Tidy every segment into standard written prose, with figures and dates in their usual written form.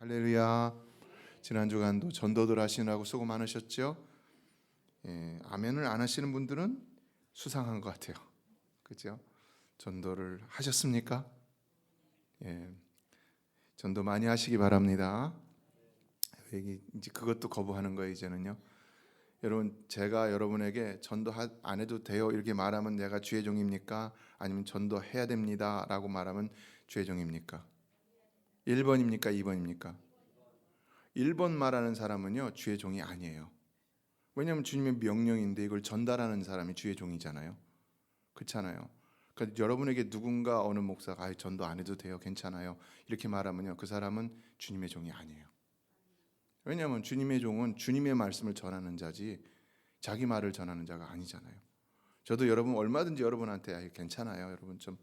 할렐루야. 지난 주간도 전도들 하시느라고 수고 많으셨죠? 아멘을 안 하시는 분들은 수상한 것 같아요. 그죠? 전도를 하셨습니까? 전도 많이 하시기 바랍니다. 이제 그것도 거부하는 거예요, 이제는요. 여러분, 제가 여러분에게 전도 안 해도 돼요 이렇게 말하면 내가 주의 종입니까? 아니면 전도해야 됩니다 라고 말하면 주의 종입니까? 1번입니까? 2번입니까? 1번 말하는 사람은요 주의 종이 아니에요. 왜냐하면 주님의 명령인데 이걸 전달하는 사람이 주의 종이잖아요. 그렇잖아요. 그러니까 여러분에게 누군가 어느 목사가 전도 안 해도 돼요, 괜찮아요 이렇게 말하면요 그 사람은 주님의 종이 아니에요. 왜냐하면 주님의 종은 주님의 말씀을 전하는 자지 자기 말을 전하는 자가 아니잖아요. 저도 여러분 얼마든지 여러분한테 괜찮아요 여러분 좀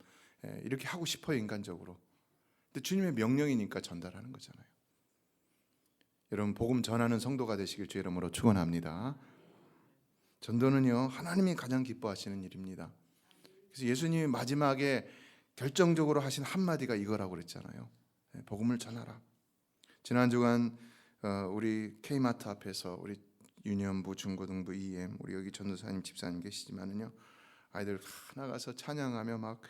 이렇게 하고 싶어요 인간적으로. 근데 주님의 명령이니까 전달하는 거잖아요. 여러분 복음 전하는 성도가 되시길 주의 이름으로 축원합니다. 전도는요 하나님이 가장 기뻐하시는 일입니다. 그래서 예수님이 마지막에 결정적으로 하신 한마디가 이거라고 그랬잖아요. 복음을 전하라. 지난 주간 우리 K마트 앞에서 우리 유년부, 중고등부, EM 우리 여기 전도사님, 집사님 계시지만은요 아이들 나가서 찬양하며 막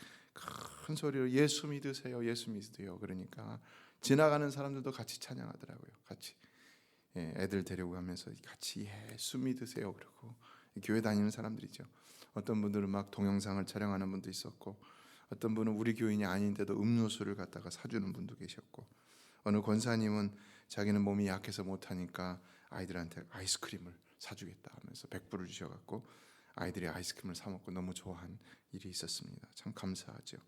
큰 소리로 예수 믿으세요, 예수 믿으세요. 그러니까 지나가는 사람들도 같이 찬양하더라고요. 같이 애들 데리고 가면서 같이 예수 믿으세요. 그러고 교회 다니는 사람들이죠. 어떤 분들은 막 동영상을 촬영하는 분도 있었고, 어떤 분은 우리 교인이 아닌데도 음료수를 갖다가 사주는 분도 계셨고, 어느 권사님은 자기는 몸이 약해서 못하니까 아이들한테 아이스크림을 사주겠다 하면서 100불을 주셔갖고 아이들이 아이스크림을 사 먹고 너무 좋아한 일이 있었습니다. 참 감사하죠.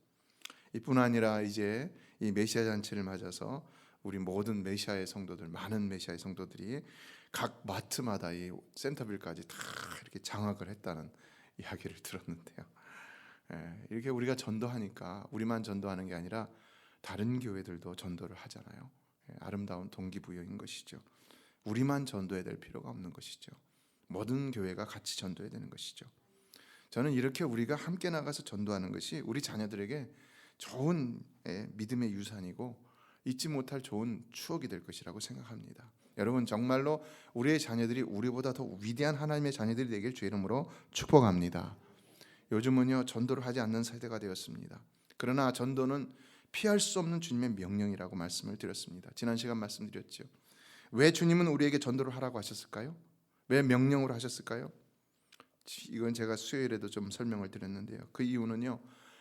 이뿐 아니라 이제 이 메시아 잔치를 맞아서 우리 모든 메시아의 성도들, 많은 메시아의 성도들이 각 마트마다 이 센터빌까지 다 이렇게 장악을 했다는 이야기를 들었는데요. 이렇게 우리가 전도하니까 우리만 전도하는 게 아니라 다른 교회들도 전도를 하잖아요. 아름다운 동기부여인 것이죠. 우리만 전도해야 될 필요가 없는 것이죠. 모든 교회가 같이 전도해야 되는 것이죠. 저는 이렇게 우리가 함께 나가서 전도하는 것이 우리 자녀들에게 좋은 믿음의 유산이고 잊지 못할 좋은 추억이 될 것이라고 생각합니다. 여러분 정말로 우리의 자녀들이 우리보다 더 위대한 하나님의 자녀들이 되길 주의 이름으로 축복합니다. 요즘은요 전도를 하지 않는 세대가 되었습니다. 그러나 전도는 피할 수 없는 주님의 명령이라고 말씀을 드렸습니다. 지난 시간 말씀드렸죠. 왜 주님은 우리에게 전도를 하라고 하셨을까요? 왜 명령으로 하셨을까요? 이건 제가 수요일에도 좀 설명을 드렸는데요. 그 이유는요,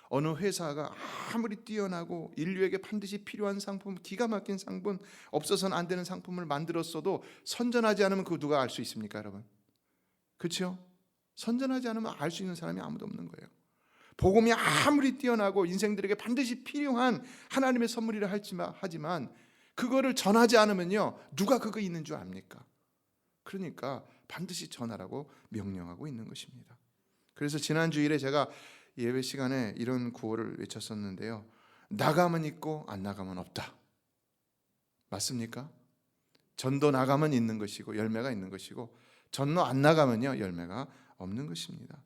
어느 회사가 아무리 뛰어나고 인류에게 반드시 필요한 상품, 기가 막힌 상품, 없어서는 안 되는 상품을 만들었어도 선전하지 않으면 그거 누가 알 수 있습니까, 여러분? 그렇죠? 선전하지 않으면 알 수 있는 사람이 아무도 없는 거예요. 복음이 아무리 뛰어나고 인생들에게 반드시 필요한 하나님의 선물이라 하지만 그거를 전하지 않으면요 누가 그거 있는 줄 압니까? 그러니까 반드시 전하라고 명령하고 있는 것입니다. 그래서 지난 주일에 제가 예배 시간에 이런 구호를 외쳤었는데요. 나가면 있고 안 나가면 없다. 맞습니까? 전도 나가면 있는 것이고 열매가 있는 것이고, 전도 안 나가면요 열매가 없는 것입니다.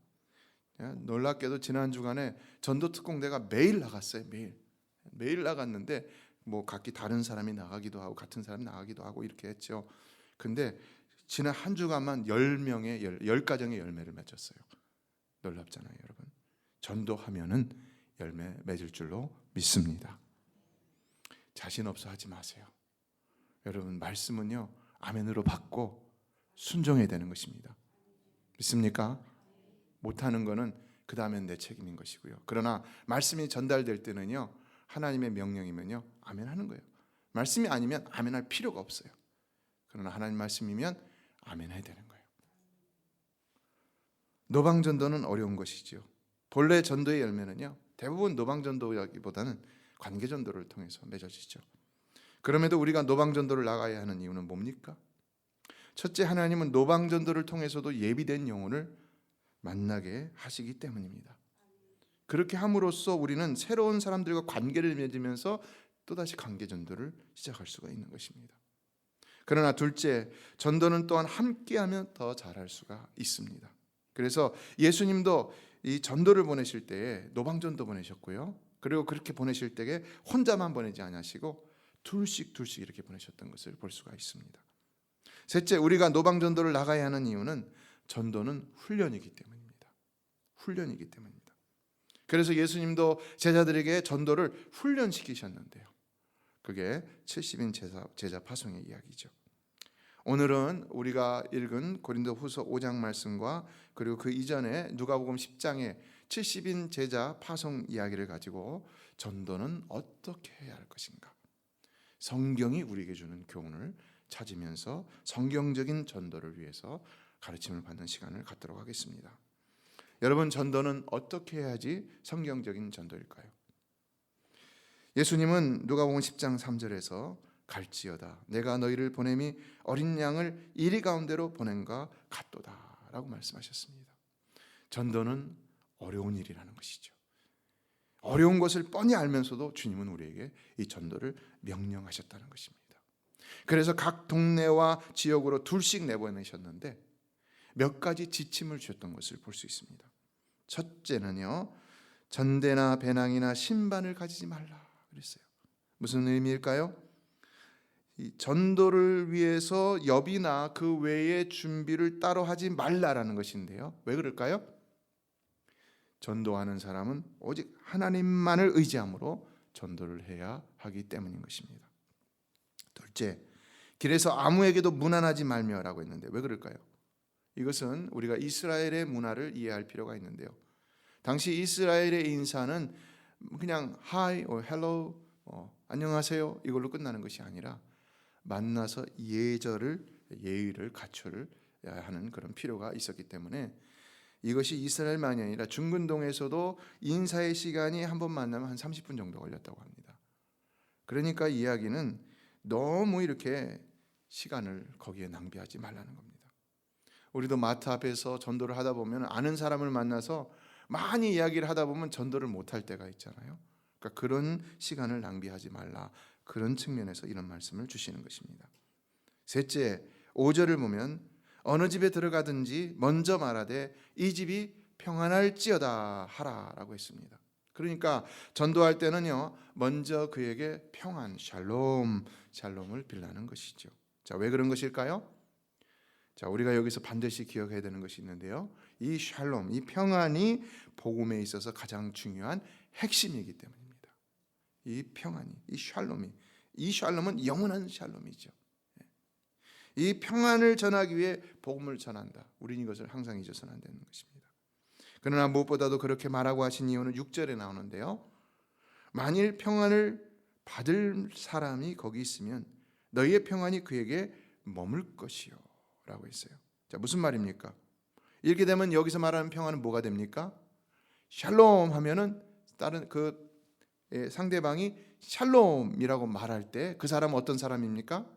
놀랍게도 지난 주간에 전도 특공대가 매일 나갔어요. 매일 나갔는데 뭐 각기 다른 사람이 나가기도 하고 같은 사람이 나가기도 하고 이렇게 했죠. 근데 지난 한 주간만 10가정의 열매를 맺었어요. 놀랍잖아요, 여러분. 전도하면은 열매 맺을 줄로 믿습니다. 자신 없어 하지 마세요. 여러분 말씀은요 아멘으로 받고 순종해야 되는 것입니다. 믿습니까? 못하는 거는 그 다음엔 내 책임인 것이고요. 그러나 말씀이 전달될 때는요 하나님의 명령이면요 아멘 하는 거예요. 말씀이 아니면 아멘 할 필요가 없어요. 그러나 하나님 말씀이면 아멘 해야 되는 거예요. 노방전도는 어려운 것이죠. 본래 전도의 열매는요 대부분 노방전도라기보다는 관계전도를 통해서 맺어지죠. 그럼에도 우리가 노방전도를 나가야 하는 이유는 뭡니까? 첫째, 하나님은 노방전도를 통해서도 예비된 영혼을 만나게 하시기 때문입니다. 그렇게 함으로써 우리는 새로운 사람들과 관계를 맺으면서 또다시 관계전도를 시작할 수가 있는 것입니다. 그러나 둘째, 전도는 또한 함께하면 더 잘할 수가 있습니다. 그래서 예수님도 이 전도를 보내실 때에 노방전도 보내셨고요. 그리고 그렇게 보내실 때에 혼자만 보내지 않으시고 둘씩 이렇게 보내셨던 것을 볼 수가 있습니다. 셋째, 우리가 노방전도를 나가야 하는 이유는 전도는 훈련이기 때문입니다. 훈련이기 때문입니다. 그래서 예수님도 제자들에게 전도를 훈련시키셨는데요. 그게 70인 제자 파송의 이야기죠. 오늘은 우리가 읽은 고린도후서 5장 말씀과 그리고 그 이전에 누가복음 10장의 70인 제자 파송 이야기를 가지고 전도는 어떻게 해야 할 것인가, 성경이 우리에게 주는 교훈을 찾으면서 성경적인 전도를 위해서 가르침을 받는 시간을 갖도록 하겠습니다. 여러분, 전도는 어떻게 해야지 성경적인 전도일까요? 예수님은 누가복음 10장 3절에서 갈지어다 내가 너희를 보냄이 어린 양을 이리 가운데로 보낸과 같도다 라고 말씀하셨습니다. 전도는 어려운 일이라는 것이죠. 어려운 것을 뻔히 알면서도 주님은 우리에게 이 전도를 명령하셨다는 것입니다. 그래서 각 동네와 지역으로 둘씩 내보내셨는데 몇 가지 지침을 주셨던 것을 볼 수 있습니다. 첫째는요, 전대나 배낭이나 신반을 가지지 말라 그랬어요. 무슨 의미일까요? 이 전도를 위해서 여비나 그 외의 준비를 따로 하지 말라라는 것인데요. 왜 그럴까요? 전도하는 사람은 오직 하나님만을 의지함으로 전도를 해야 하기 때문인 것입니다. 둘째, 길에서 아무에게도 문안하지 말며라고 했는데 왜 그럴까요? 이것은 우리가 이스라엘의 문화를 이해할 필요가 있는데요. 당시 이스라엘의 인사는 그냥 hi or hello, 안녕하세요 이걸로 끝나는 것이 아니라 만나서 예의를 갖춰야 하는 그런 필요가 있었기 때문에 이것이 이스라엘만이 아니라 중근동에서도 인사의 시간이 한 번 만나면 한 30분 정도 걸렸다고 합니다. 그러니까 이야기는 너무 이렇게 시간을 거기에 낭비하지 말라는 겁니다. 우리도 마트 앞에서 전도를 하다 보면 아는 사람을 만나서 많이 이야기를 하다 보면 전도를 못할 때가 있잖아요. 그러니까 그런 시간을 낭비하지 말라, 그런 측면에서 이런 말씀을 주시는 것입니다. 셋째, 5절을 보면 어느 집에 들어가든지 먼저 말하되 이 집이 평안할지어다 하라라고 했습니다. 그러니까 전도할 때는요, 먼저 그에게 평안, 샬롬을 빌라는 것이죠. 자, 왜 그런 것일까요? 자, 우리가 여기서 반드시 기억해야 되는 것이 있는데요. 이 샬롬, 이 평안이 복음에 있어서 가장 중요한 핵심이기 때문입니다. 이 평안이, 이 샬롬은 영원한 샬롬이죠. 이 평안을 전하기 위해 복음을 전한다. 우리는 이것을 항상 잊어서는 안 되는 것입니다. 그러나 무엇보다도 그렇게 말하고 하신 이유는 6절에 나오는데요. 만일 평안을 받을 사람이 거기 있으면 너희의 평안이 그에게 머물 것이요 라고 했어요. 자, 무슨 말입니까? 이렇게 되면 여기서 말하는 평안은 뭐가 됩니까? 샬롬 하면은 다른 그 상대방이 샬롬이라고 말할 때 그 사람은 어떤 사람입니까?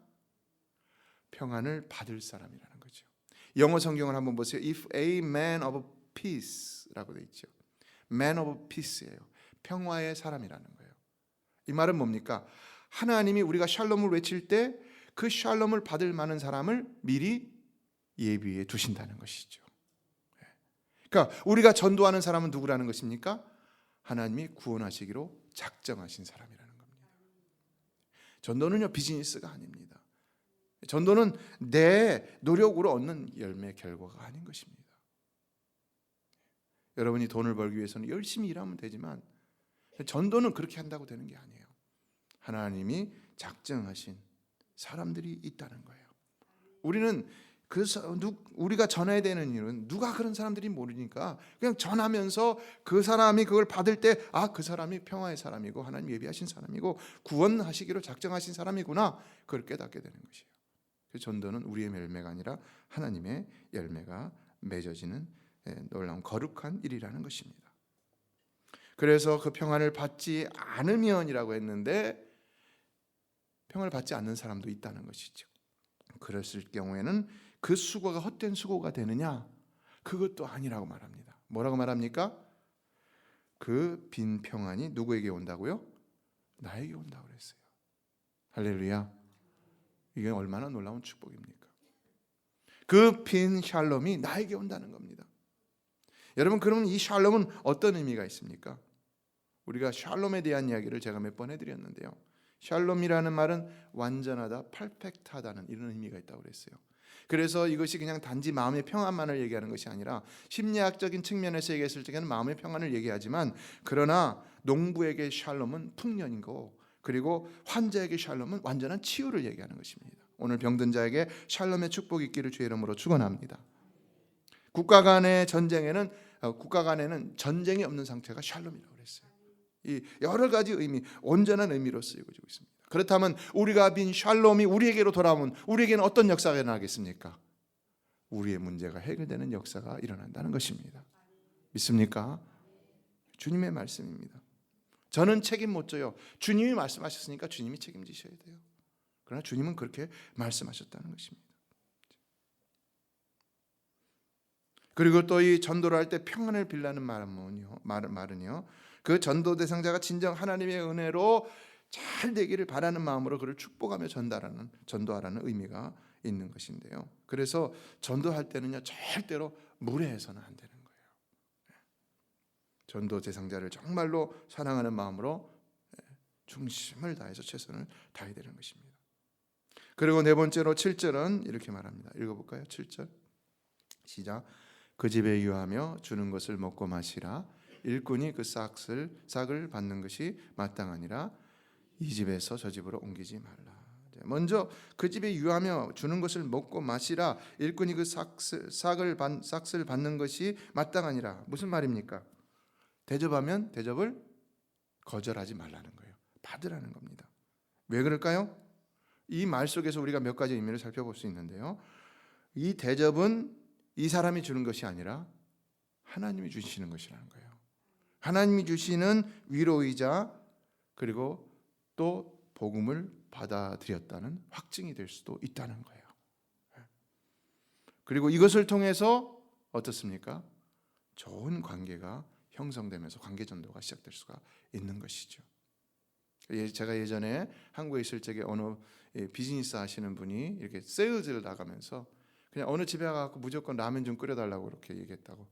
평안을 받을 사람이라는 거죠. 영어 성경을 한번 보세요. If a man of peace라고 되어 있죠. Man of peace예요. 평화의 사람이라는 거예요. 이 말은 뭡니까? 하나님이 우리가 샬롬을 외칠 때 그 샬롬을 받을 만한 사람을 미리 예비해 두신다는 것이죠. 그러니까 우리가 전도하는 사람은 누구라는 것입니까? 하나님이 구원하시기로 작정하신 사람이라는 겁니다. 전도는요, 비즈니스가 아닙니다. 전도는 내 노력으로 얻는 열매 결과가 아닌 것입니다. 여러분이 돈을 벌기 위해서는 열심히 일하면 되지만 전도는 그렇게 한다고 되는 게 아니에요. 하나님이 작정하신 사람들이 있다는 거예요. 우리는 우리가 전해야 되는 일은 누가 그런 사람들이 모르니까 그냥 전하면서 그 사람이 그걸 받을 때 그 사람이 평화의 사람이고 하나님 예비하신 사람이고 구원하시기로 작정하신 사람이구나, 그걸 깨닫게 되는 것이에요. 그래서 전도는 우리의 열매가 아니라 하나님의 열매가 맺어지는 놀라운 거룩한 일이라는 것입니다. 그래서 그 평안을 받지 않으면이라고 했는데 평안을 받지 않는 사람도 있다는 것이죠. 그랬을 경우에는 그 수고가 헛된 수고가 되느냐? 그것도 아니라고 말합니다. 뭐라고 말합니까? 그 빈 평안이 누구에게 온다고요? 나에게 온다고 그랬어요. 할렐루야. 이게 얼마나 놀라운 축복입니까? 그 빈 샬롬이 나에게 온다는 겁니다. 여러분, 그러면 이 샬롬은 어떤 의미가 있습니까? 우리가 샬롬에 대한 이야기를 제가 몇 번 해드렸는데요. 샬롬이라는 말은 완전하다, 퍼펙트하다는 이런 의미가 있다고 그랬어요. 그래서 이것이 그냥 단지 마음의 평안만을 얘기하는 것이 아니라 심리학적인 측면에서 얘기했을 때는 마음의 평안을 얘기하지만, 그러나 농부에게 샬롬은 풍년인 거고, 그리고 환자에게 샬롬은 완전한 치유를 얘기하는 것입니다. 오늘 병든 자에게 샬롬의 축복이 있기를 주의 이름으로 축원합니다. 국가 간의 전쟁에는 전쟁이 없는 상태가 샬롬이라고 그랬어요. 이 여러 가지 의미, 온전한 의미로 쓰이고 있습니다. 그렇다면 우리가 빈 샬롬이 우리에게로 돌아오면 우리에게는 어떤 역사가 일어나겠습니까? 우리의 문제가 해결되는 역사가 일어난다는 것입니다. 믿습니까? 주님의 말씀입니다. 저는 책임 못 져요. 주님이 말씀하셨으니까 주님이 책임지셔야 돼요. 그러나 주님은 그렇게 말씀하셨다는 것입니다. 그리고 또 이 전도를 할 때 평안을 빌라는 말은요, 그 전도 대상자가 진정 하나님의 은혜로 잘 되기를 바라는 마음으로 그를 축복하며 전도하라는 의미가 있는 것인데요. 그래서 전도할 때는요, 절대로 무례해서는 안 되는 거예요. 전도 대상자를 정말로 사랑하는 마음으로 중심을 다해서 최선을 다해야 되는 것입니다. 그리고 네 번째로 7절은 이렇게 말합니다. 읽어볼까요? 7절 시작. 그 집에 유하며 주는 것을 먹고 마시라. 일꾼이 그 싹을 받는 것이 마땅하니라. 이 집에서 저 집으로 옮기지 말라. 먼저 그 집에 유하며 주는 것을 먹고 마시라. 일꾼이 그 싹을 받는 것이 마땅하니라. 무슨 말입니까? 대접하면 대접을 거절하지 말라는 거예요. 받으라는 겁니다. 왜 그럴까요? 이 말 속에서 우리가 몇 가지 의미를 살펴볼 수 있는데요. 이 대접은 이 사람이 주는 것이 아니라 하나님이 주시는 것이라는 거예요. 하나님이 주시는 위로이자 그리고 또 복음을 받아들였다는 확증이 될 수도 있다는 거예요. 그리고 이것을 통해서 어떻습니까? 좋은 관계가 형성되면서 관계전도가 시작될 수가 있는 것이죠. 제가 예전에 한국에 있을 적에 어느 비즈니스 하시는 분이 이렇게 세일즈를 나가면서 그냥 어느 집에 가서 무조건 라면 좀 끓여달라고 그렇게 얘기했다고.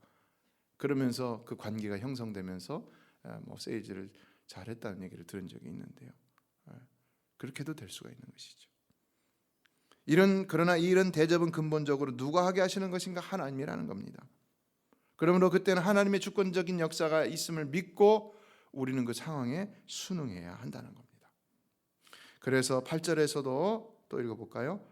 그러면서 그 관계가 형성되면서 세일즈를 잘했다는 얘기를 들은 적이 있는데요. 그렇게도 될 수가 있는 것이죠. 그러나 이런 대접은 근본적으로 누가 하게 하시는 것인가? 하나님이라는 겁니다. 그러므로 그때는 하나님의 주권적인 역사가 있음을 믿고 우리는 그 상황에 순응해야 한다는 겁니다. 그래서 8절에서도 또 읽어볼까요?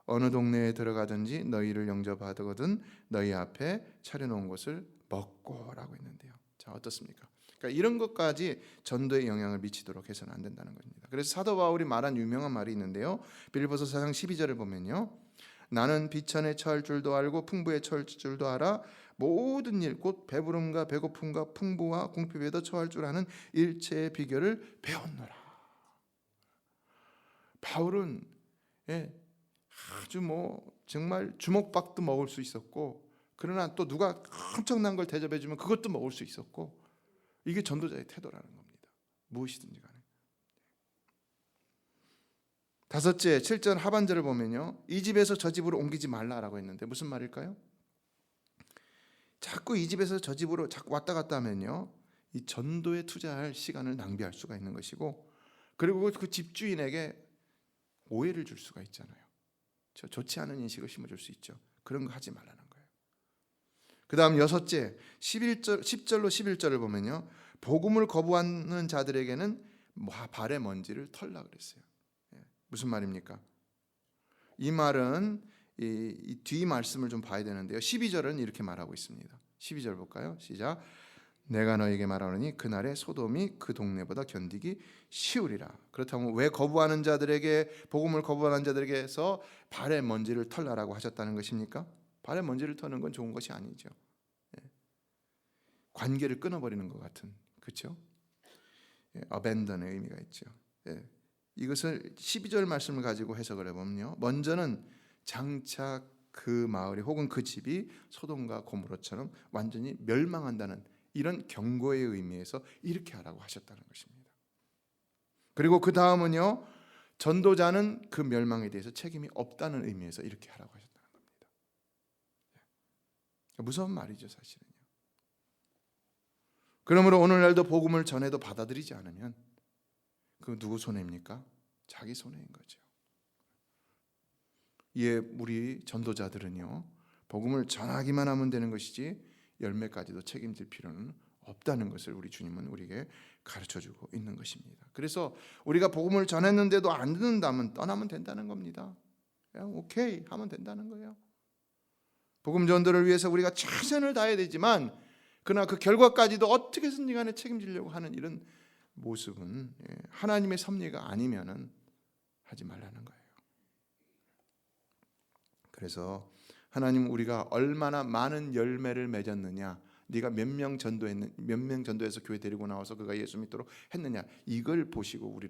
어느 동네에 들어가든지 너희를 영접하거든 너희 앞에 차려놓은 것을 먹고라고 했는데요. 자, 어떻습니까? 그러니까 이런 것까지 전도에 영향을 미치도록 해서는 안 된다는 겁니다. 그래서 사도 바울이 말한 유명한 말이 있는데요. 빌립보서 4장 12절을 보면요, 나는 비천에 처할 줄도 알고 풍부에 처할 줄도 알아 모든 일 곧 배부름과 배고픔과 풍부와 궁핍에도 처할 줄 아는 일체의 비결을 배웠노라. 바울은 아주 정말 주먹밥도 먹을 수 있었고, 그러나 또 누가 엄청난 걸 대접해주면 그것도 먹을 수 있었고, 이게 전도자의 태도라는 겁니다. 무엇이든지 간에. 다섯째, 7절 하반절을 보면요, 이 집에서 저 집으로 옮기지 말라라고 했는데 무슨 말일까요? 자꾸 이 집에서 저 집으로 자꾸 왔다 갔다 하면요, 이 전도에 투자할 시간을 낭비할 수가 있는 것이고, 그리고 그 집주인에게 오해를 줄 수가 있잖아요. 좋지 않은 인식을 심어줄 수 있죠. 그런 거 하지 말라는 거예요. 그 다음 여섯째, 10절로 11절을 보면요, 복음을 거부하는 자들에게는 발의 먼지를 털라 그랬어요. 무슨 말입니까? 이 말은 이 뒤 말씀을 좀 봐야 되는데요. 12절은 이렇게 말하고 있습니다. 12절 볼까요? 시작. 내가 너에게 말하노니 그날에 소돔이 그 동네보다 견디기 쉬우리라. 그렇다면 왜 거부하는 자들에게, 복음을 거부하는 자들에게서 발의 먼지를 털라라고 하셨다는 것입니까? 발의 먼지를 터는 건 좋은 것이 아니죠. 관계를 끊어버리는 것 같은, 그렇죠? abandon의 의미가 있죠. 이것을 12절 말씀을 가지고 해석을 해보면요, 먼저는 장차 그 마을이 혹은 그 집이 소돔과 고모라처럼 완전히 멸망한다는 이런 경고의 의미에서 이렇게 하라고 하셨다는 것입니다. 그리고 그 다음은요, 전도자는 그 멸망에 대해서 책임이 없다는 의미에서 이렇게 하라고 하셨다는 겁니다. 무서운 말이죠, 사실은요. 그러므로 오늘날도 복음을 전해도 받아들이지 않으면 그 누구 손해입니까? 자기 손해인 거죠. 이에 우리 전도자들은요, 복음을 전하기만 하면 되는 것이지 열매까지도 책임질 필요는 없다는 것을 우리 주님은 우리에게 가르쳐주고 있는 것입니다. 그래서 우리가 복음을 전했는데도 안 듣는다면 떠나면 된다는 겁니다. 그냥 오케이 하면 된다는 거예요. 복음 전도를 위해서 우리가 최선을 다해야 되지만 그러나 그 결과까지도 어떻게든지 간에 책임지려고 하는 이런 모습은 하나님의 섭리가 아니면은 하지 말라는 거예요. 그래서 하나님 우리가 얼마나 많은 열매를 맺었느냐, 네가 몇 명 전도해서 교회 데리고 나와서 그가 예수 믿도록 했느냐, 이걸 보시고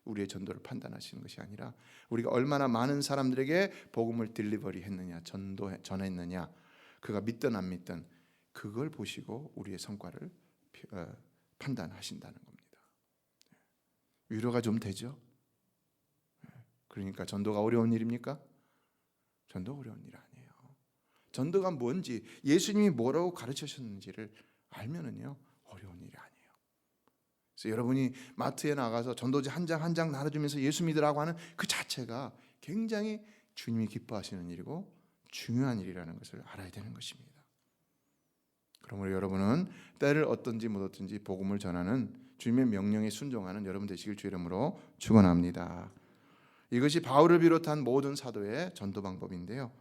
우리의 전도를 판단하시는 것이 아니라 우리가 얼마나 많은 사람들에게 복음을 딜리버리 했느냐, 전했느냐, 그가 믿든 안 믿든 그걸 보시고 우리의 성과를 판단하신다는 겁니다. 위로가 좀 되죠? 그러니까 전도가 어려운 일입니까? 전도 어려운 일 아니에요. 전도가 뭔지, 예수님이 뭐라고 가르치셨는지를 알면은요 어려운 일이 아니에요. 그래서 여러분이 마트에 나가서 전도지 한 장 한 장 나눠주면서 예수 믿으라고 하는 그 자체가 굉장히 주님이 기뻐하시는 일이고 중요한 일이라는 것을 알아야 되는 것입니다. 그러므로 여러분은 때를 얻든지 못 얻든지 복음을 전하는 주님의 명령에 순종하는 여러분 되시길 주 이름으로 축원합니다. 이것이 바울을 비롯한 모든 사도의 전도 방법인데요.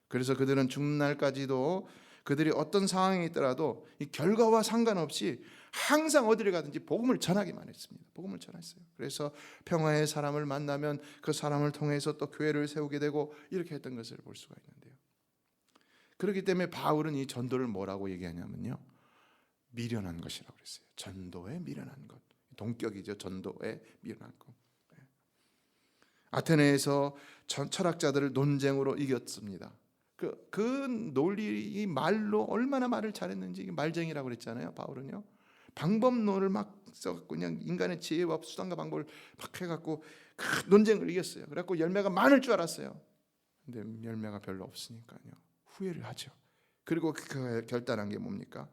그래서 그들은 죽는 날까지도 그들이 어떤 상황에 있더라도 이 결과와 상관없이 항상 어디를 가든지 복음을 전하기만 했습니다. 복음을 전했어요. 그래서 평화의 사람을 만나면 그 사람을 통해서 또 교회를 세우게 되고 이렇게 했던 것을 볼 수가 있는데요. 그렇기 때문에 바울은 이 전도를 뭐라고 얘기하냐면요, 미련한 것이라고 그랬어요. 전도에 미련한 것. 동격이죠. 전도에 미련한 것. 아테네에서 철학자들을 논쟁으로 이겼습니다. 그 논리, 말로 얼마나 말을 잘했는지, 말쟁이라고 그랬잖아요. 바울은요, 방법론을 막 써갖고 그냥 인간의 지혜와 수단과 방법을 막 해갖고 그 논쟁을 이겼어요. 그래갖고 열매가 많을 줄 알았어요. 근데 열매가 별로 없으니까요, 후회를 하죠. 그리고 그 결단한 게 뭡니까?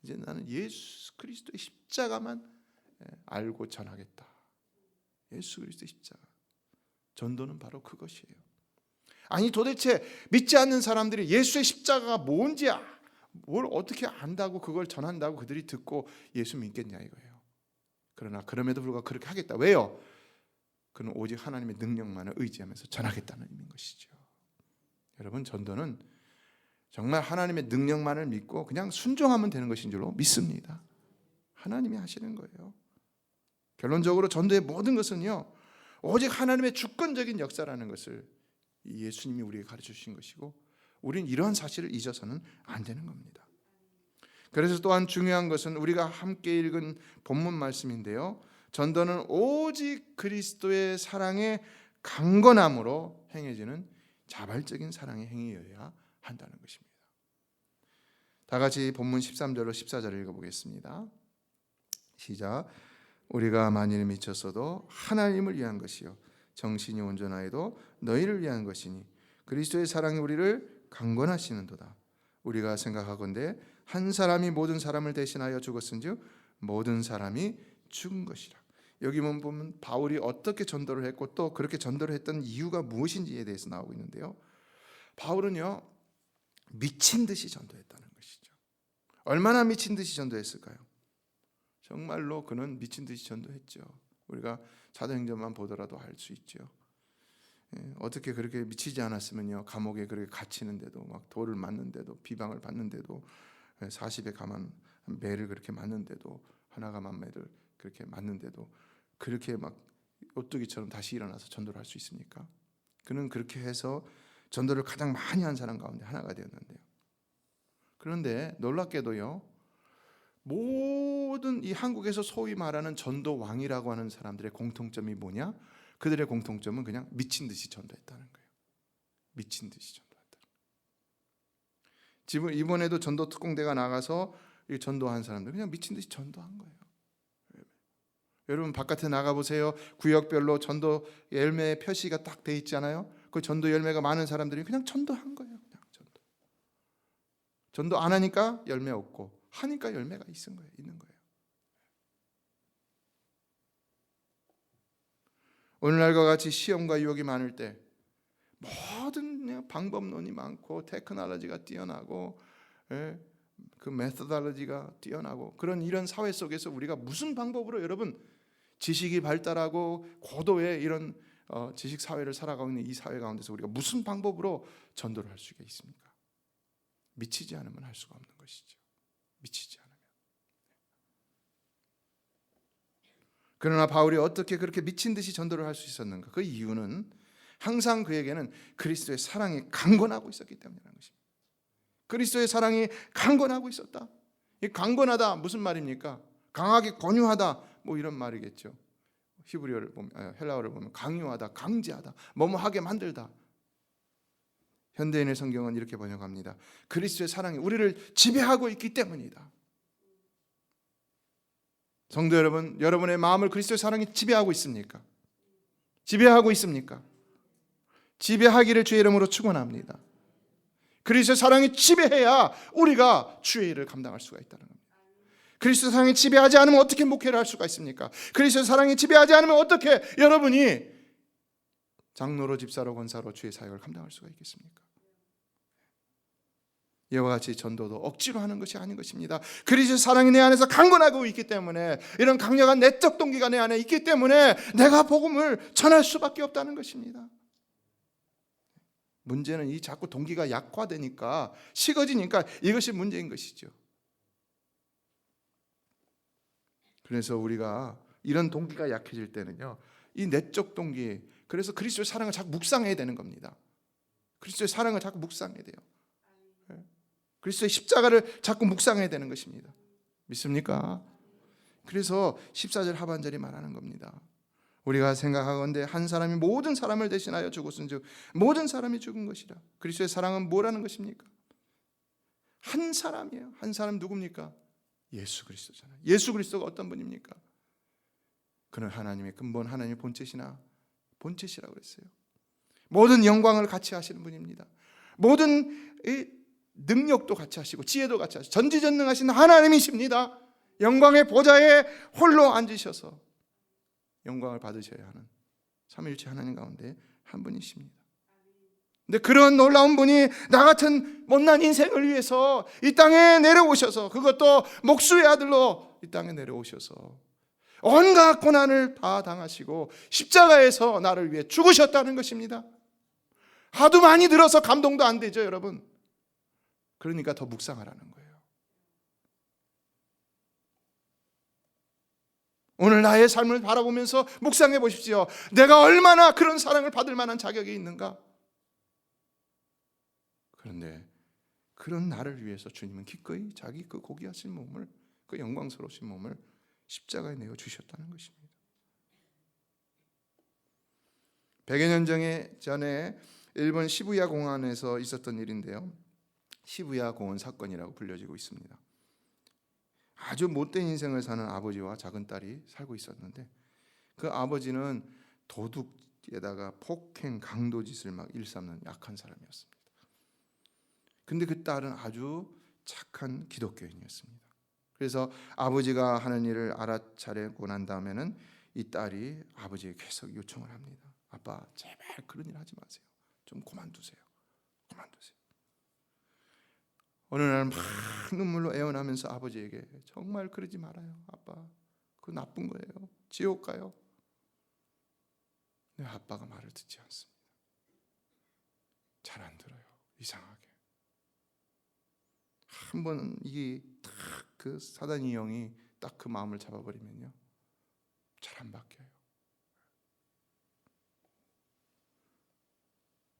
이제 나는 예수 그리스도의 십자가만 알고 전하겠다. 예수 그리스도의 십자가. 전도는 바로 그것이에요. 아니 도대체 믿지 않는 사람들이 예수의 십자가가 뭔지 뭘 어떻게 안다고 그걸 전한다고 그들이 듣고 예수 믿겠냐 이거예요. 그러나 그럼에도 불구하고 그렇게 하겠다. 왜요? 그는 오직 하나님의 능력만을 의지하면서 전하겠다는 의미인 것이죠. 여러분, 전도는 정말 하나님의 능력만을 믿고 그냥 순종하면 되는 것인 줄로 믿습니다. 하나님이 하시는 거예요. 결론적으로 전도의 모든 것은요, 오직 하나님의 주권적인 역사라는 것을 예수님이 우리에게 가르쳐 주신 것이고, 우리는 이러한 사실을 잊어서는 안 되는 겁니다. 그래서 또한 중요한 것은 우리가 함께 읽은 본문 말씀인데요, 전도는 오직 그리스도의 사랑의 강건함으로 행해지는 자발적인 사랑의 행위여야 한다는 것입니다. 다 같이 본문 13절로 14절을 읽어보겠습니다. 시작. 우리가 만일 미쳤어도 하나님을 위한 것이요 정신이 온전하여도 너희를 위한 것이니 그리스도의 사랑이 우리를 강권하시는도다. 우리가 생각하건대 한 사람이 모든 사람을 대신하여 죽었은즉 모든 사람이 죽은 것이라. 여기 보면 바울이 어떻게 전도를 했고 또 그렇게 전도를 했던 이유가 무엇인지에 대해서 나오고 있는데요, 바울은요 미친 듯이 전도했다는 것이죠. 얼마나 미친 듯이 전도했을까요? 정말로 그는 미친 듯이 전도했죠. 우리가 사도행전만 보더라도 알 수 있죠. 어떻게 그렇게 미치지 않았으면요, 감옥에 그렇게 갇히는데도 막 돌을 맞는데도 비방을 받는데도 40에 가만 매를 그렇게 맞는데도 하나 가만 매를 그렇게 맞는데도 그렇게 막 오뚜기처럼 다시 일어나서 전도를 할 수 있습니까? 그는 그렇게 해서 전도를 가장 많이 한 사람 가운데 하나가 되었는데요. 그런데 놀랍게도요, 모든 이 한국에서 소위 말하는 전도 왕이라고 하는 사람들의 공통점이 뭐냐? 그들의 공통점은 그냥 미친 듯이 전도했다는 거예요. 미친 듯이 전도했다. 지금 이번에도 전도 특공대가 나가서 전도한 사람들 그냥 미친 듯이 전도한 거예요. 여러분 바깥에 나가 보세요. 구역별로 전도 열매 표시가 딱 돼 있잖아요. 그 전도 열매가 많은 사람들이 그냥 전도한 거예요. 그냥 전도 안 하니까 열매 없고 하니까 열매가 있는 거예요. 오늘날과 같이 시험과 유혹이 많을 때 모든 방법론이 많고 테크놀로지가 뛰어나고 그 메소달로지가 뛰어나고 그런 이런 사회 속에서 우리가 무슨 방법으로 여러분 지식이 발달하고 고도의 이런 지식 사회를 살아가고 있는 이 사회 가운데서 우리가 무슨 방법으로 전도를 할 수가 있습니까? 미치지 않으면 할 수가 없는 것이죠. 미치지 않으면. 그러나 바울이 어떻게 그렇게 미친 듯이 전도를 할 수 있었는가? 그 이유는 항상 그에게는 그리스도의 사랑이 강건하고 있었기 때문이라는 것입니다. 그리스도의 사랑이 강건하고 있었다. 이 강건하다 무슨 말입니까? 강하게 권유하다 뭐 이런 말이겠죠. 히브리어를 보면 헬라어를 보면 강요하다, 강제하다, 뭐뭐 하게 만들다. 현대인의 성경은 이렇게 번역합니다. 그리스도의 사랑이 우리를 지배하고 있기 때문이다. 성도 여러분, 여러분의 마음을 그리스도의 사랑이 지배하고 있습니까? 지배하고 있습니까? 지배하기를 주의 이름으로 축원합니다. 그리스도의 사랑이 지배해야 우리가 주의 일을 감당할 수가 있다는 겁니다. 그리스도의 사랑이 지배하지 않으면 어떻게 목회를 할 수가 있습니까? 그리스도의 사랑이 지배하지 않으면 어떻게 여러분이 장로로 집사로 권사로 주의 사역을 감당할 수가 있겠습니까? 이와 같이 전도도 억지로 하는 것이 아닌 것입니다. 그리스도의 사랑이 내 안에서 강건하고 있기 때문에 이런 강력한 내적 동기가 내 안에 있기 때문에 내가 복음을 전할 수밖에 없다는 것입니다. 문제는 이 자꾸 동기가 약화되니까 식어지니까 이것이 문제인 것이죠. 그래서 우리가 이런 동기가 약해질 때는요, 이 내적 동기, 그래서 그리스도의 사랑을 자꾸 묵상해야 되는 겁니다. 그리스도의 사랑을 자꾸 묵상해야 돼요. 그리스도의 십자가를 자꾸 묵상해야 되는 것입니다. 믿습니까? 그래서 14절 하반절이 말하는 겁니다. 우리가 생각하건대 한 사람이 모든 사람을 대신하여 죽었은즉 모든 사람이 죽은 것이라. 그리스도의 사랑은 뭐라는 것입니까? 한 사람이에요. 한 사람 누굽니까? 예수 그리스도잖아요. 예수 그리스도가 어떤 분입니까? 그는 하나님의 근본, 하나님의 본체시라고 그랬어요. 모든 영광을 같이 하시는 분입니다. 모든 능력도 같이 하시고 지혜도 같이 하시고 전지전능하신 하나님이십니다. 영광의 보좌에 홀로 앉으셔서 영광을 받으셔야 하는 삼위일체 하나님 가운데 한 분이십니다. 근데 그런 놀라운 분이 나 같은 못난 인생을 위해서 이 땅에 내려오셔서, 그것도 목수의 아들로 이 땅에 내려오셔서 온갖 고난을 다 당하시고 십자가에서 나를 위해 죽으셨다는 것입니다. 하도 많이 들어서 감동도 안 되죠, 여러분. 그러니까 더 묵상하라는 거예요. 오늘 나의 삶을 바라보면서 묵상해 보십시오. 내가 얼마나 그런 사랑을 받을 만한 자격이 있는가? 그런데 그런 나를 위해서 주님은 기꺼이 자기 그 고귀하신 몸을, 그 영광스러우신 몸을 십자가에 내어 주셨다는 것입니다. 100여 년 전에 일본 시부야 공항에서 있었던 일인데요. 시부야 공원 사건이라고 불려지고 있습니다. 아주 못된 인생을 사는 아버지와 작은 딸이 살고 있었는데, 그 아버지는 도둑에다가 폭행, 강도짓을 막 일삼는 약한 사람이었습니다. 근데 그 딸은 아주 착한 기독교인이었습니다. 그래서 아버지가 하는 일을 알아차리고 난 다음에는 이 딸이 아버지에게 계속 요청을 합니다. 아빠, 제발 그런 일 하지 마세요. 좀 그만두세요. 어느 날 막 눈물로 애원하면서 아버지에게 정말 그러지 말아요. 아빠, 그거 나쁜 거예요. 지옥 가요. 근데 아빠가 말을 듣지 않습니다. 잘 안 들어요. 이상하게. 한 번 이게 딱 그 사단이 영이 딱 그 마음을 잡아버리면요, 잘 안 바뀌어요.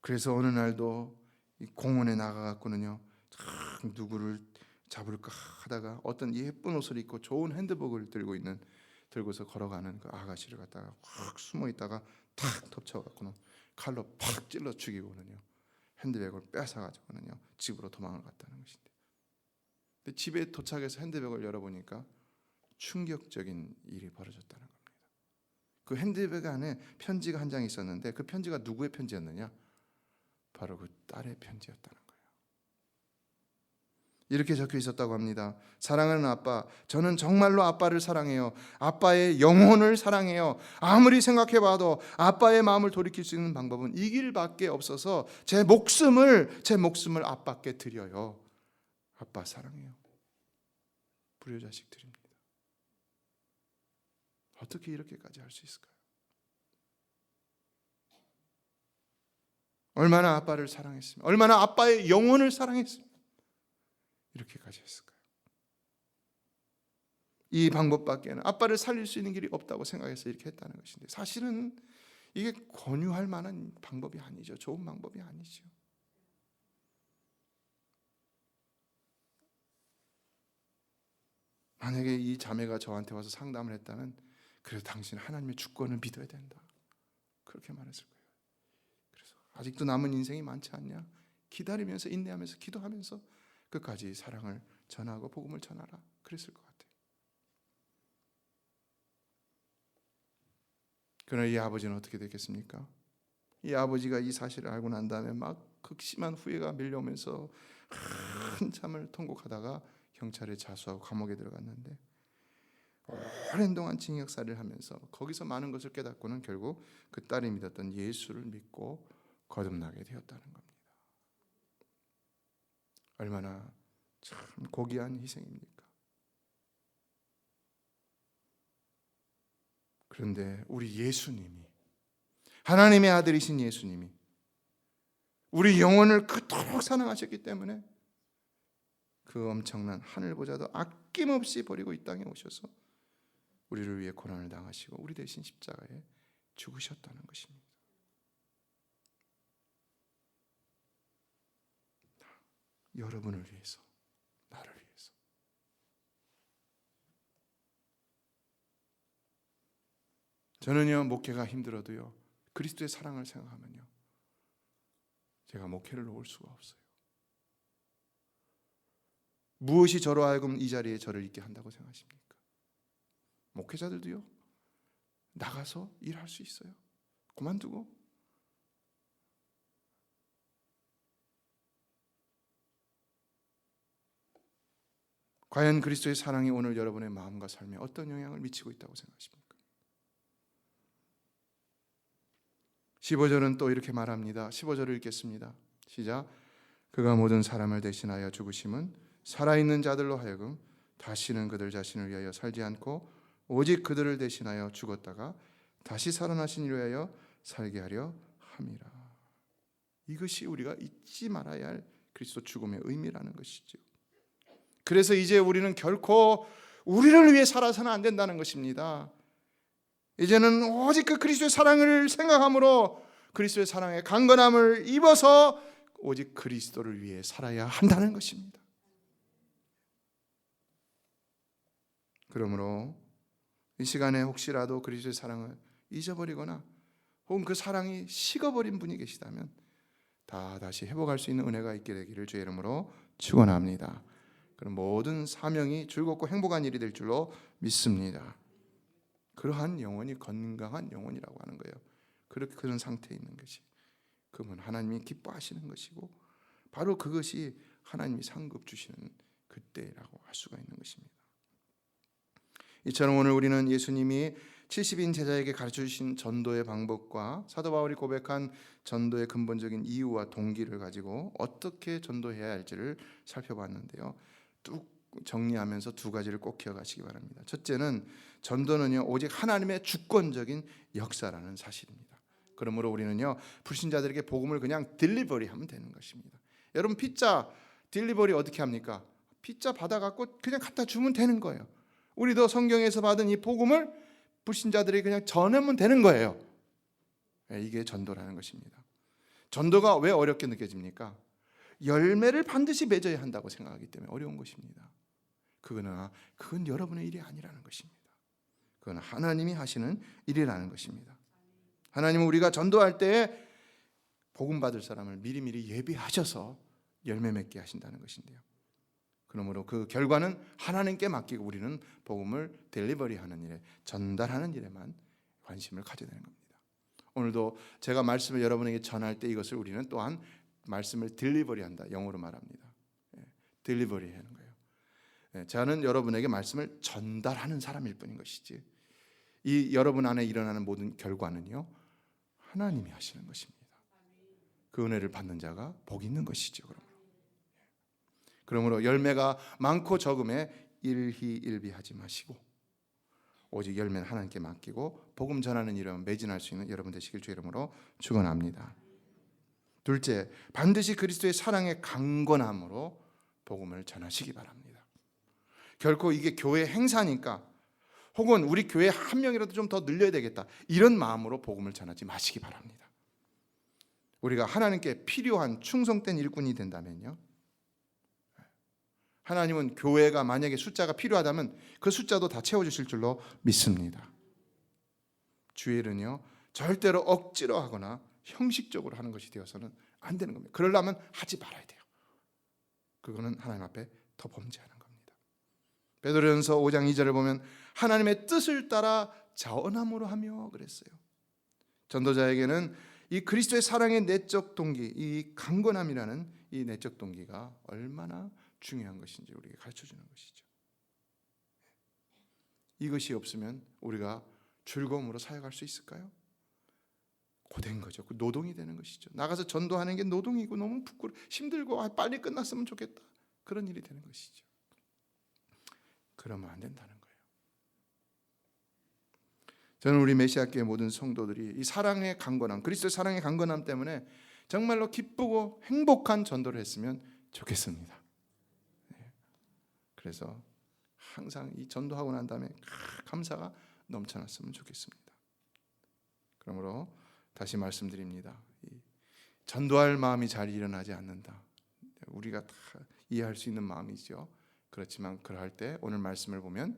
그래서 어느 날도 이 공원에 나가갖고는요, 누구를 잡을까 하다가 어떤 예쁜 옷을 입고 좋은 핸드백을 들고서 걸어가는 그 아가씨를 갖다가 확 숨어 있다가 탁 덮쳐갖고는 칼로 팍 찔러 죽이고는요, 핸드백을 뺏어가지고는요 집으로 도망을 갔다는 것인데, 근데 집에 도착해서 핸드백을 열어보니까 충격적인 일이 벌어졌다는 겁니다. 그 핸드백 안에 편지가 한 장 있었는데, 그 편지가 누구의 편지였느냐? 바로 그 딸의 편지였다는 거예요. 이렇게 적혀 있었다고 합니다. 사랑하는 아빠, 저는 정말로 아빠를 사랑해요. 아빠의 영혼을 사랑해요. 아무리 생각해봐도 아빠의 마음을 돌이킬 수 있는 방법은 이 길밖에 없어서 제 목숨을 아빠께 드려요. 아빠 사랑해요. 불효자식 드립니다. 어떻게 이렇게까지 할 수 있을까요? 얼마나 아빠를 사랑했으면, 얼마나 아빠의 영혼을 사랑했으면 이렇게까지 했을까요? 이 방법밖에는 아빠를 살릴 수 있는 길이 없다고 생각해서 이렇게 했다는 것인데, 사실은 이게 권유할 만한 방법이 아니죠. 좋은 방법이 아니죠. 만약에 이 자매가 저한테 와서 상담을 했다면, 그래서 당신 하나님의 주권을 믿어야 된다, 그렇게 말했을 거예요. 그래서 아직도 남은 인생이 많지 않냐? 기다리면서, 인내하면서, 기도하면서 끝까지 사랑을 전하고 복음을 전하라, 그랬을 것 같아요. 그러나 이 아버지는 어떻게 됐겠습니까? 이 아버지가 이 사실을 알고 난 다음에 막 극심한 후회가 밀려오면서 한참을 통곡하다가 경찰에 자수하고 감옥에 들어갔는데, 오랜 동안 징역살이를 하면서 거기서 많은 것을 깨닫고는 결국 그 딸이 믿었던 예수를 믿고 거듭나게 되었다는 겁니다. 얼마나 참 고귀한 희생입니까? 그런데 우리 예수님이, 하나님의 아들이신 예수님이 우리 영혼을 그토록 사랑하셨기 때문에 그 엄청난 하늘보좌도 아낌없이 버리고 이 땅에 오셔서 우리를 위해 고난을 당하시고 우리 대신 십자가에 죽으셨다는 것입니다. 여러분을 위해서, 나를 위해서. 저는요, 목회가 힘들어도요, 그리스도의 사랑을 생각하면요, 제가 목회를 놓을 수가 없어요. 무엇이 저로 하여금 이 자리에 저를 있게 한다고 생각하십니까? 목회자들도요, 나가서 일할 수 있어요. 그만두고. 과연 그리스도의 사랑이 오늘 여러분의 마음과 삶에 어떤 영향을 미치고 있다고 생각하십니까? 15절은 또 이렇게 말합니다. 15절을 읽겠습니다. 시작. 그가 모든 사람을 대신하여 죽으심은 살아있는 자들로 하여금 다시는 그들 자신을 위하여 살지 않고 오직 그들을 대신하여 죽었다가 다시 살아나신 이를 위하여 살게 하려 함이라. 이것이 우리가 잊지 말아야 할 그리스도 죽음의 의미라는 것이죠. 그래서 이제 우리는 결코 우리를 위해 살아서는 안 된다는 것입니다. 이제는 오직 그 그리스도의 사랑을 생각함으로 그리스도의 사랑의 강건함을 입어서 오직 그리스도를 위해 살아야 한다는 것입니다. 그러므로 이 시간에 혹시라도 그리스도의 사랑을 잊어버리거나 혹은 그 사랑이 식어버린 분이 계시다면 다시 회복할 수 있는 은혜가 있게 되기를 주의 이름으로 축원합니다. 그럼 모든 사명이 즐겁고 행복한 일이 될 줄로 믿습니다. 그러한 영혼이 건강한 영혼이라고 하는 거예요. 그런 상태에 있는 것이, 그러면 하나님이 기뻐하시는 것이고 바로 그것이 하나님이 상급 주시는 그때라고 할 수가 있는 것입니다. 이처럼 오늘 우리는 예수님이 70인 제자에게 가르쳐 주신 전도의 방법과 사도 바울이 고백한 전도의 근본적인 이유와 동기를 가지고 어떻게 전도해야 할지를 살펴봤는데요. 뚝 정리하면서 두 가지를 꼭 기억하시기 바랍니다. 첫째는 전도는요, 오직 하나님의 주권적인 역사라는 사실입니다. 그러므로 우리는요, 불신자들에게 복음을 그냥 딜리버리하면 되는 것입니다. 여러분, 피자 딜리버리 어떻게 합니까? 피자 받아갖고 그냥 갖다 주면 되는 거예요. 우리도 성경에서 받은 이 복음을 불신자들에게 그냥 전하면 되는 거예요. 이게 전도라는 것입니다. 전도가 왜 어렵게 느껴집니까? 열매를 반드시 맺어야 한다고 생각하기 때문에 어려운 것입니다. 그건 여러분의 일이 아니라는 것입니다. 그건 하나님이 하시는 일이라는 것입니다. 하나님은 우리가 전도할 때 복음 받을 사람을 미리미리 예비하셔서 열매 맺게 하신다는 것인데요. 그러므로 그 결과는 하나님께 맡기고 우리는 복음을 델리버리하는 일에, 전달하는 일에만 관심을 가져야 되는 겁니다. 오늘도 제가 말씀을 여러분에게 전할 때 이것을 우리는 또한 말씀을 딜리버리한다, 영어로 말합니다. 딜리버리 하는 거예요. 저는 여러분에게 말씀을 전달하는 사람일 뿐인 것이지, 이 여러분 안에 일어나는 모든 결과는요, 하나님이 하시는 것입니다. 그 은혜를 받는 자가 복 있는 것이죠. 그러므로 열매가 많고 적음에 일희일비하지 마시고 오직 열매는 하나님께 맡기고 복음 전하는 일에 매진할 수 있는 여러분 되시길 주 이름으로 축원합니다. 둘째, 반드시 그리스도의 사랑의 강건함으로 복음을 전하시기 바랍니다. 결코 이게 교회 행사니까 혹은 우리 교회 한 명이라도 좀 더 늘려야 되겠다, 이런 마음으로 복음을 전하지 마시기 바랍니다. 우리가 하나님께 필요한 충성된 일꾼이 된다면요, 하나님은 교회가 만약에 숫자가 필요하다면 그 숫자도 다 채워주실 줄로 믿습니다. 주의 일은요, 절대로 억지로 하거나 형식적으로 하는 것이 되어서는 안 되는 겁니다. 그러려면 하지 말아야 돼요. 그거는 하나님 앞에 더 범죄하는 겁니다. 베드로전서 5장 2절을 보면 하나님의 뜻을 따라 자원함으로 하며 그랬어요. 전도자에게는 이 그리스도의 사랑의 내적 동기, 이 강건함이라는 이 내적 동기가 얼마나 중요한 것인지 우리에게 가르쳐주는 것이죠. 이것이 없으면 우리가 즐거움으로 사역할 수 있을까요? 고된 거죠. 그 노동이 되는 것이죠. 나가서 전도하는 게 노동이고 너무 힘들고 빨리 끝났으면 좋겠다, 그런 일이 되는 것이죠. 그러면 안 된다는 거예요. 저는 우리 메시아교회 모든 성도들이 이 사랑의 강건함, 그리스도의 사랑의 강건함 때문에 정말로 기쁘고 행복한 전도를 했으면 좋겠습니다. 그래서 항상 이 전도하고 난 다음에 감사가 넘쳐났으면 좋겠습니다. 그러므로 다시 말씀드립니다. 전도할 마음이 잘 일어나지 않는다, 우리가 다 이해할 수 있는 마음이죠. 그렇지만 그럴 때 오늘 말씀을 보면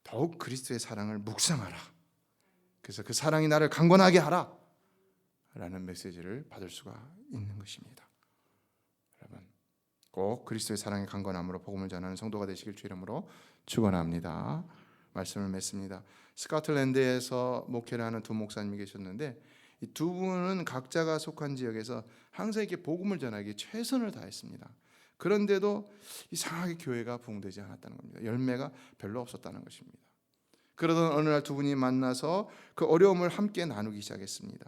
더욱 그리스도의 사랑을 묵상하라, 그래서 그 사랑이 나를 강건하게 하라 라는 메시지를 받을 수가 있는 것입니다. 여러분, 꼭 그리스도의 사랑의 강건함으로 복음을 전하는 성도가 되시길 주 이름으로 축원합니다. 말씀을 맺습니다. 스코틀랜드에서 목회를 하는 두 목사님이 계셨는데 이 두 분은 각자가 속한 지역에서 항상 이렇게 복음을 전하기 최선을 다했습니다. 그런데도 이상하게 교회가 부흥되지 않았다는 겁니다. 열매가 별로 없었다는 것입니다. 그러던 어느 날 두 분이 만나서 그 어려움을 함께 나누기 시작했습니다.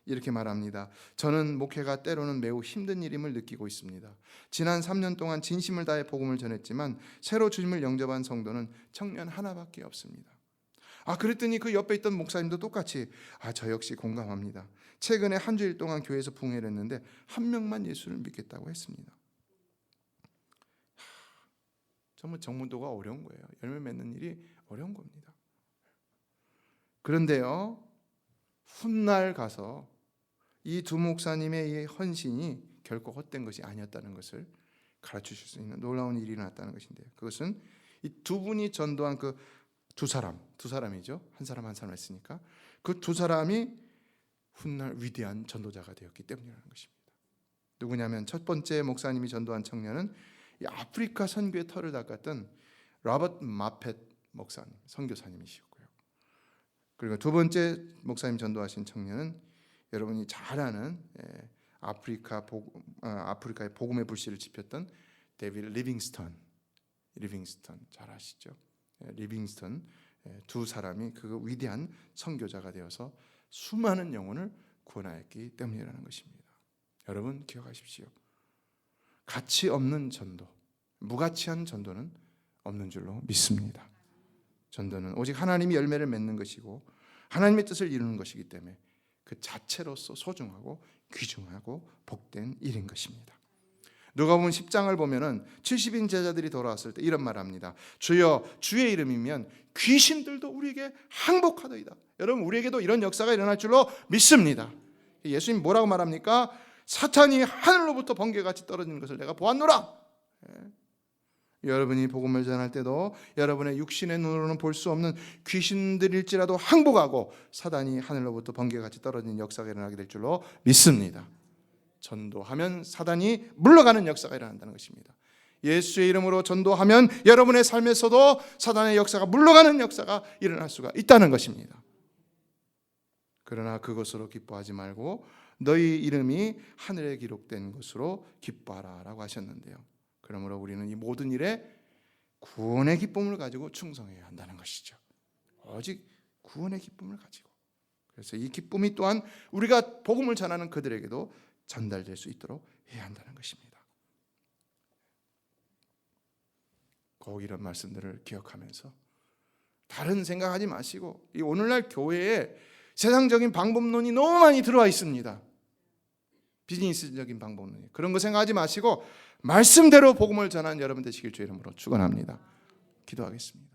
이렇게 말합니다. 저는 목회가 때로는 매우 힘든 일임을 느끼고 있습니다. 지난 3년 동안 진심을 다해 복음을 전했지만 새로 주님을 영접한 성도는 청년 하나밖에 없습니다. 그랬더니 그 옆에 있던 목사님도 똑같이 저 역시 공감합니다. 최근에 한 주일 동안 교회에서 부흥회를 했는데 한 명만 예수를 믿겠다고 했습니다. 정말 정문도가 어려운 거예요. 열매 맺는 일이 어려운 겁니다. 그런데요, 훗날 가서 이 두 목사님의 이 헌신이 결코 헛된 것이 아니었다는 것을 가르치실 수 있는 놀라운 일이 일어났다는 것인데요, 그것은 이 두 분이 전도한 그 두 사람이죠. 한 사람 한 사람 했으니까 그 두 사람이 훗날 위대한 전도자가 되었기 때문이라는 것입니다. 누구냐면 첫 번째 목사님이 전도한 청년은 이 아프리카 선교의 터를 닦았던 로버트 마펫 목사님, 선교사님이시고요. 그리고 두 번째 목사님 전도하신 청년은 여러분이 잘 아는 아프리카의 복음의 불씨를 지폈던 데이비드 리빙스턴 잘 아시죠? 리빙스턴, 두 사람이 그 위대한 선교자가 되어서 수많은 영혼을 구원하였기 때문이라는 것입니다. 여러분 기억하십시오. 가치 없는 전도, 무가치한 전도는 없는 줄로 믿습니다. 전도는 오직 하나님이 열매를 맺는 것이고 하나님의 뜻을 이루는 것이기 때문에 그 자체로서 소중하고 귀중하고 복된 일인 것입니다. 누가복음 10장을 보면은 70인 제자들이 돌아왔을 때 이런 말합니다. 주여, 주의 이름이면 귀신들도 우리에게 항복하더이다. 여러분, 우리에게도 이런 역사가 일어날 줄로 믿습니다. 예수님 뭐라고 말합니까? 사탄이 하늘로부터 번개같이 떨어지는 것을 내가 보았노라. 여러분이 복음을 전할 때도 여러분의 육신의 눈으로는 볼 수 없는 귀신들일지라도 항복하고 사단이 하늘로부터 번개같이 떨어지는 역사가 일어나게 될 줄로 믿습니다. 전도하면 사단이 물러가는 역사가 일어난다는 것입니다. 예수의 이름으로 전도하면 여러분의 삶에서도 사단의 역사가 물러가는 역사가 일어날 수가 있다는 것입니다. 그러나 그것으로 기뻐하지 말고 너희 이름이 하늘에 기록된 것으로 기뻐하라 라고 하셨는데요, 그러므로 우리는 이 모든 일에 구원의 기쁨을 가지고 충성해야 한다는 것이죠. 오직 구원의 기쁨을 가지고. 그래서 이 기쁨이 또한 우리가 복음을 전하는 그들에게도 전달될 수 있도록 해야 한다는 것입니다. 꼭 이런 말씀들을 기억하면서 다른 생각하지 마시고, 이 오늘날 교회에 세상적인 방법론이 너무 많이 들어와 있습니다. 비즈니스적인 방법론이. 그런 거 생각하지 마시고 말씀대로 복음을 전하는 여러분 되시길 주의 이름으로 축원합니다. 기도하겠습니다.